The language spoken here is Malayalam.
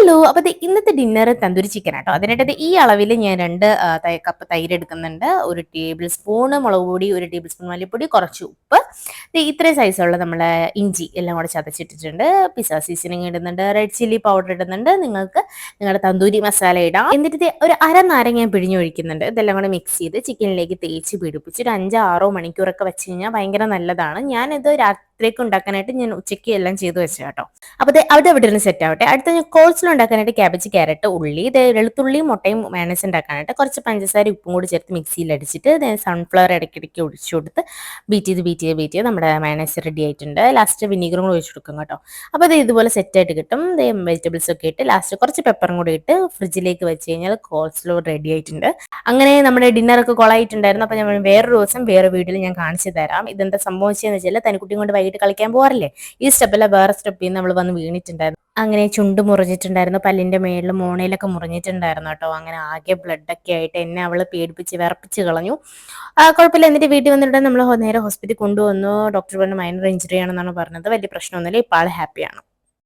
ഹലോ. അപ്പൊ ഇന്നത്തെ ഡിന്നർ തന്തൂരി ചിക്കൻ ആട്ടോ. അതിനായിട്ട് ഈ അളവിൽ ഞാൻ 2 കപ്പ് തൈര് എടുക്കുന്നുണ്ട്, 1 ടേബിൾ സ്പൂൺ മുളക് പൊടി, 1 ടേബിൾ സ്പൂൺ മല്ലിപ്പൊടി, കുറച്ച് ഉപ്പ്, ഇത്രയും സൈസുള്ള നമ്മളെ ഇഞ്ചി എല്ലാം കൂടെ ചതച്ചിട്ടിട്ടുണ്ട്. പിസ്സ സീസണിങ് ഇടുന്നുണ്ട്, റെഡ് ചില്ലി പൗഡർ ഇടുന്നുണ്ട്, നിങ്ങൾക്ക് നിങ്ങളുടെ തന്തൂരി മസാല ഇടാം. എന്നിട്ട് ഒരു അരനാരങ്ങ ഞാൻ പിഴിഞ്ഞൊഴിക്കുന്നുണ്ട്. ഇതെല്ലാം കൂടെ മിക്സ് ചെയ്ത് ചിക്കനിലേക്ക് തേച്ച് പിടിപ്പിച്ച് ഒരു 5-6 മണിക്കൂറൊക്കെ വെച്ച് കഴിഞ്ഞാൽ ഭയങ്കര നല്ലതാണ്. ഞാനിത് രാത്രിക്ക് ഉണ്ടാക്കാനായിട്ട് ഞാൻ ഉച്ചയ്ക്ക് എല്ലാം ചെയ്ത് വെച്ചു കേട്ടോ. അപ്പോൾ അത് അവിടെ ഇരുന്ന് സെറ്റ് ആവട്ടെ. അടുത്ത ഞാൻ കോൾസ്ലോ ഉണ്ടാക്കാനായിട്ട് ക്യാബേജ്, ക്യാരറ്റ്, ഉള്ളി, വെളുത്തുള്ളിയും മുട്ടയും മയോണൈസ് ഉണ്ടാക്കാനായിട്ട് കുറച്ച് പഞ്ചസാര ഉപ്പും കൂടി ചേർത്ത് മിക്സിയിൽ അടിച്ചിട്ട് സൺഫ്ലവർ ഇടയ്ക്കിടയ്ക്ക് ഒഴിച്ചു കൊടുത്ത് ബീറ്റ് ചെയ്ത് നമ്മുടെ മയോണൈസ് റെഡി ആയിട്ടുണ്ട്. ലാസ്റ്റ് വിനീഗറും കൂടി ഒഴിച്ചു കൊടുക്കും കേട്ടോ. അപ്പോൾ അത് ഇതുപോലെ സെറ്റായിട്ട് കിട്ടും. വെജിറ്റബിൾസ് ഒക്കെ ഇട്ട് ലാസ്റ്റ് കുറച്ച് പെപ്പറും കൂടി ഇട്ട് ഫ്രിഡ്ജിലേക്ക് വെച്ച് കഴിഞ്ഞാൽ കോൾസ്ലോ റെഡി ആയിട്ടുണ്ട്. അങ്ങനെ നമ്മുടെ ഡിന്നറൊക്കെ കൊളായിട്ടുണ്ടായിരുന്നു. അപ്പോൾ ഞാൻ വേറൊരു ദിവസം വേറെ വീഡിയോയിൽ ഞാൻ കാണിച്ചു തരാം. ഇതെന്താ സംഭവിച്ചതെന്ന് വെച്ചാൽ തനിക്കുട്ടിയും കൊണ്ട് വൈകിട്ട് കളിക്കാൻ പോകാറില്ലേ, ഈ സ്റ്റെപ്പല്ല വേറെ സ്റ്റെപ്പിൽ നിന്ന് നമ്മൾ വന്ന് വീണിട്ടുണ്ടായിരുന്നു. അങ്ങനെ ചുണ്ട് മുറിഞ്ഞിട്ടുണ്ടായിരുന്നു, പല്ലിന്റെ മേളിൽ മോണയിലൊക്കെ മുറിഞ്ഞിട്ടുണ്ടായിരുന്നു കേട്ടോ. അങ്ങനെ ആകെ ബ്ലഡൊക്കെ ആയിട്ട് എന്നെ അവള് പേടിപ്പിച്ച് വിറപ്പിച്ച് കളഞ്ഞു. കുഴപ്പമില്ല. എന്നിട്ട് വീട്ടിൽ വന്നിട്ട് നമ്മൾ നേരെ ഹോസ്പിറ്റലിൽ കൊണ്ടുവന്നു. ഡോക്ടർ പറഞ്ഞു മൈനർ ഇഞ്ചുറി ആണെന്നാണ് പറഞ്ഞത്. വലിയ പ്രശ്നമൊന്നുമില്ല, ഇപ്പോൾ ആൾ ഹാപ്പിയാണ്.